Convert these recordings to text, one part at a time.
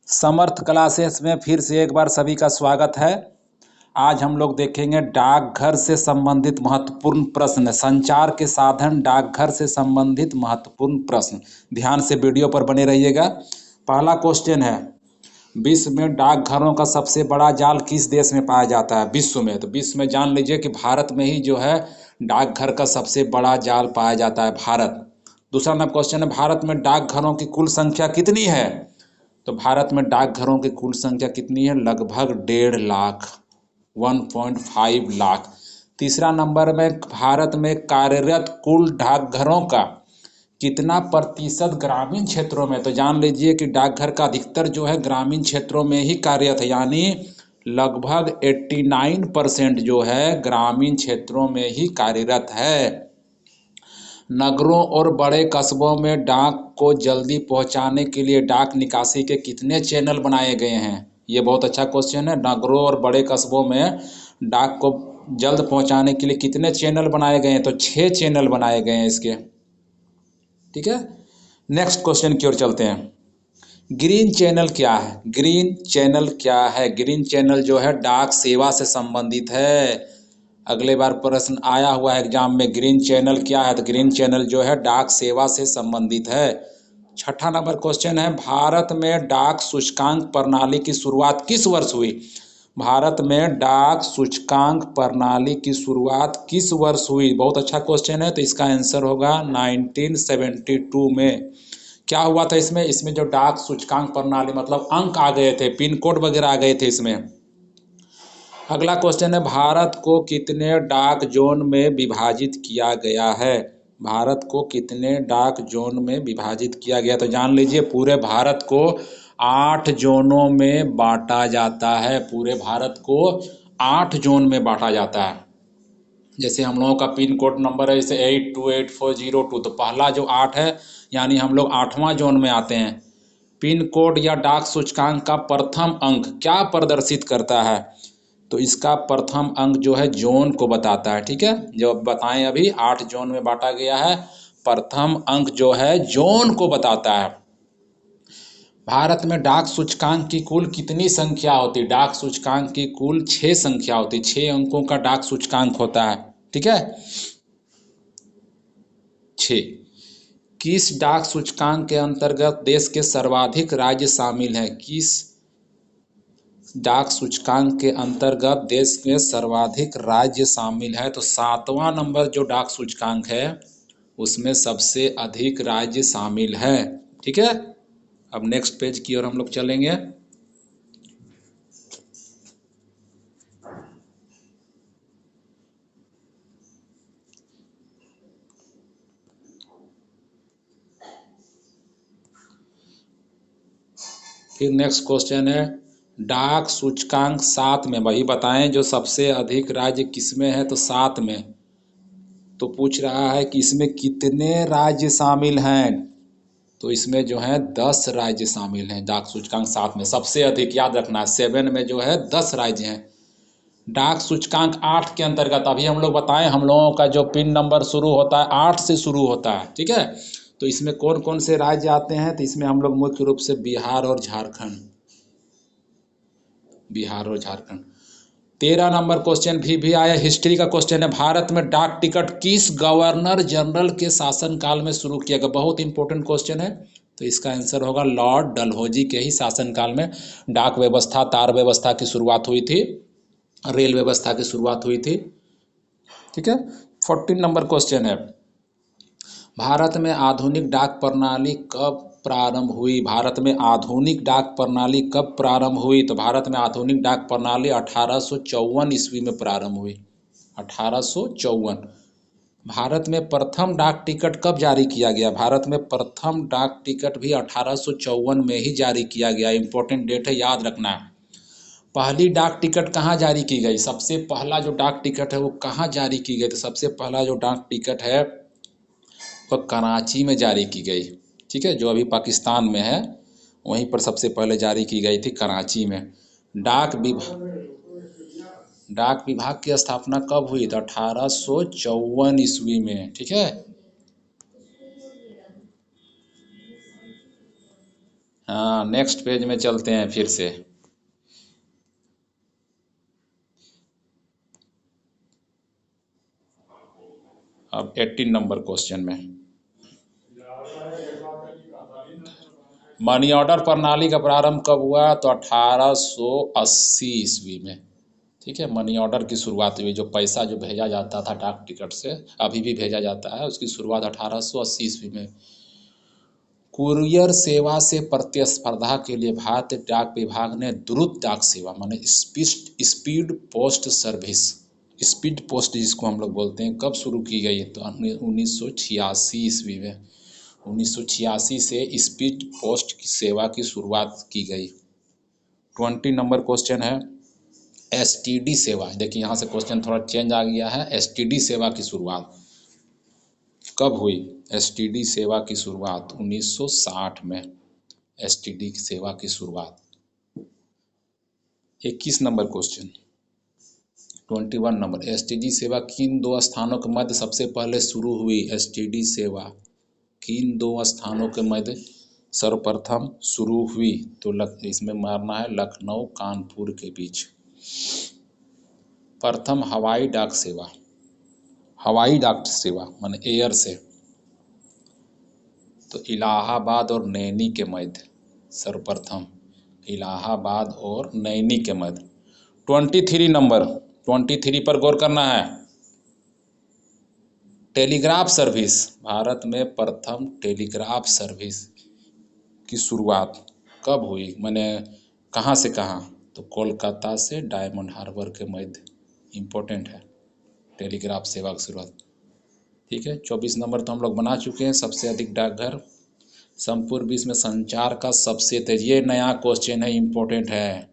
समर्थ classes में फिर से एक बार सभी का स्वागत है। आज हम लोग देखेंगे डाकघर से संबंधित महत्वपूर्ण प्रश्न, संचार के साधन डाकघर से संबंधित महत्वपूर्ण प्रश्न। ध्यान से वीडियो पर बने रहिएगा। पहला क्वेश्चन है, विश्व में डाकघरों का सबसे बड़ा जाल किस देश में पाया जाता है? विश्व में, तो विश्व में जान लीजिए कि भारत में ही जो है डाकघर का सबसे बड़ा जाल पाया जाता है, भारत। दूसरा नंबर क्वेश्चन है, भारत में डाकघरों की कुल संख्या कितनी है? तो भारत में डाकघरों की कुल संख्या कितनी है? लगभग 1.5 लाख, 1.5 लाख। तीसरा नंबर में, भारत में कार्यरत कुल डाकघरों का कितना प्रतिशत ग्रामीण क्षेत्रों में? तो जान लीजिए कि डाकघर का अधिकतर जो है ग्रामीण क्षेत्रों में ही कार्यरत है, यानी लगभग 89% जो है ग्रामीण क्षेत्रों में ही कार्यरत है। नगरों और बड़े कस्बों में डाक को जल्दी पहुंचाने के लिए डाक निकासी के कितने चैनल बनाए गए हैं? ये बहुत अच्छा क्वेश्चन है। नगरों और बड़े कस्बों में डाक को जल्द पहुंचाने के लिए कितने चैनल बनाए गए हैं? तो 6 चैनल बनाए गए हैं इसके। ठीक है, नेक्स्ट क्वेश्चन की ओर चलते हैं। ग्रीन चैनल क्या है? ग्रीन चैनल क्या है? ग्रीन चैनल जो है डाक सेवा से संबंधित है। अगले बार प्रश्न आया हुआ है एग्जाम में, ग्रीन चैनल क्या है? तो ग्रीन चैनल जो है डाक सेवा से संबंधित है। छठा नंबर क्वेश्चन है, भारत में डाक सूचकांक प्रणाली की शुरुआत किस वर्ष हुई? भारत में डाक सूचकांक प्रणाली की शुरुआत किस वर्ष हुई? बहुत अच्छा क्वेश्चन है। तो इसका आंसर होगा 1972 में। क्या हुआ था इसमें जो डाक सूचकांक प्रणाली, मतलब अंक आ गए थे, पिन कोड वगैरह आ गए थे इसमें। अगला क्वेश्चन है, भारत को कितने डाक जोन में विभाजित किया गया है? भारत को कितने डाक जोन में विभाजित किया गया? तो जान लीजिए पूरे भारत को 8 जोनों में बांटा जाता है। पूरे भारत को 8 जोन में बांटा जाता है। जैसे हम लोगों का पिन कोड नंबर है जैसे 828402, तो पहला जो 8 है यानी हम लोग 8वां जोन में आते हैं। पिन कोड या डाक सूचकांक का प्रथम अंक क्या प्रदर्शित करता है? तो इसका प्रथम अंक जो है जोन को बताता है। ठीक है, जो बताएं अभी 8 जोन में बांटा गया है, प्रथम अंक जो है जोन को बताता है। भारत में डाक सूचकांक की कुल कितनी संख्या होती है? डाक सूचकांक की कुल 6 संख्या होती है। 6 अंकों का डाक सूचकांक होता है। ठीक है, 6। किस डाक सूचकांक के अंतर्गत देश के सर्वाधिक राज्य शामिल हैं? किस डाक सूचकांक के अंतर्गत देश के सर्वाधिक राज्य शामिल है? तो 7वां नंबर जो डाक सूचकांक है उसमें सबसे अधिक राज्य शामिल है। ठीक है, अब नेक्स्ट पेज की ओर हम लोग चलेंगे। फिर नेक्स्ट क्वेश्चन है, डाक सूचकांक 7 में, वही बताएं जो सबसे अधिक राज्य किसमें है? तो 7 में। तो पूछ रहा है कि इसमें कितने राज्य शामिल हैं? तो इसमें जो है 10 राज्य शामिल हैं। डाक सूचकांक 7 में सबसे अधिक, याद रखना, 7 में जो है 10 राज्य हैं। डाक सूचकांक 8 के अंतर्गत अभी हम लोग बताएं, हम लोगों का जो पिन नंबर शुरू होता है 8 से शुरू होता है। ठीक है, तो इसमें कौन कौन से राज्य आते हैं? तो इसमें हम लोग मुख्य रूप से बिहार और झारखंड, बिहार और झारखंड। 13 नंबर क्वेश्चन भी आया, हिस्ट्री का क्वेश्चन है, भारत में डाक टिकट किस गवर्नर जनरल के शासनकाल में शुरू किया गया? बहुत इंपॉर्टेंट क्वेश्चन है। तो इसका आंसर होगा लॉर्ड डलहौजी के ही शासनकाल में डाक व्यवस्था, तार व्यवस्था की शुरुआत हुई थी, रेल व्यवस्था की शुरुआत हुई थी। ठीक है, 14 नंबर क्वेश्चन है, भारत में आधुनिक डाक प्रणाली कब प्रारंभ हुई? भारत में आधुनिक डाक प्रणाली कब प्रारंभ हुई? तो भारत में आधुनिक डाक प्रणाली 1854 ईस्वी में प्रारंभ हुई। 1854। भारत में प्रथम डाक टिकट कब जारी किया गया? भारत में प्रथम डाक टिकट भी 1854 में ही जारी किया गया। इंपॉर्टेंट डेट है, याद रखना है। पहली डाक टिकट कहाँ जारी की गई? सबसे पहला जो डाक टिकट है वो कहाँ जारी की गई? तो सबसे पहला जो डाक टिकट है वह कराची में जारी की गई। ठीक है, जो अभी पाकिस्तान में है वहीं पर सबसे पहले जारी की गई थी, कराची में। डाक विभाग की स्थापना कब हुई? तो 1854 ईस्वी में। ठीक है, हाँ, नेक्स्ट पेज में चलते हैं फिर से। अब 18 नंबर क्वेश्चन में मनी ऑर्डर प्रणाली का प्रारंभ कब हुआ? तो 1880 ईस्वी में। ठीक है, मनी ऑर्डर की शुरुआत हुई, जो पैसा जो भेजा जाता था डाक टिकट से, अभी भी भेजा जाता है, उसकी शुरुआत 1880 ईस्वी में। कुरियर सेवा से प्रतिस्पर्धा के लिए भारतीय डाक विभाग ने द्रुत डाक सेवा माने speed post service, speed post जिसको हम लोग बोलते हैं, कब शुरू की गई? तो 1986 ईस्वी में। 1986 से स्पीड पोस्ट की सेवा की शुरुआत की गई। 20 नंबर क्वेश्चन है एसटीडी सेवा। देखिए यहाँ से क्वेश्चन थोड़ा चेंज आ गया है। एसटीडी सेवा की शुरुआत कब हुई? एसटीडी सेवा की शुरुआत 1960 में। एसटीडी की सेवा की शुरुआत। 21 नंबर क्वेश्चन 21 नंबर एसटीडी सेवा किन दो स्थानों के मध्य सबसे पहले शुरू हुई? एसटीडी सेवा किन दो स्थानों के मध्य सर्वप्रथम शुरू हुई? तो इसमें मारना है लखनऊ कानपुर के बीच। प्रथम हवाई डाक सेवा, हवाई डाक सेवा माने एयर से, तो इलाहाबाद और नैनी के मध्य सर्वप्रथम, इलाहाबाद और नैनी के मध्य। 23 नंबर 23 पर गौर करना है। टेलीग्राफ सर्विस, भारत में प्रथम टेलीग्राफ सर्विस की शुरुआत कब हुई? मैंने कहाँ से कहाँ? तो कोलकाता से डायमंड हार्बर के मध्य। इम्पोर्टेंट है टेलीग्राफ सेवा की शुरुआत। ठीक है, 24 नंबर तो हम लोग बना चुके हैं। सबसे अधिक डाकघर संपूर्ण विश्व में संचार का सबसे तेज, ये नया क्वेश्चन है, इम्पोर्टेंट है।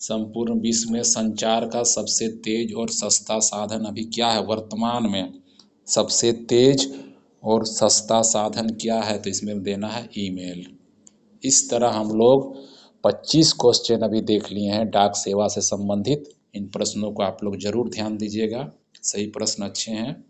संपूर्ण विश्व में संचार का सबसे तेज और सस्ता साधन अभी क्या है? वर्तमान में सबसे तेज और सस्ता साधन क्या है? तो इसमें देना है ईमेल। इस तरह हम लोग 25 क्वेश्चन अभी देख लिए हैं डाक सेवा से संबंधित। इन प्रश्नों को आप लोग जरूर ध्यान दीजिएगा, सही प्रश्न अच्छे हैं।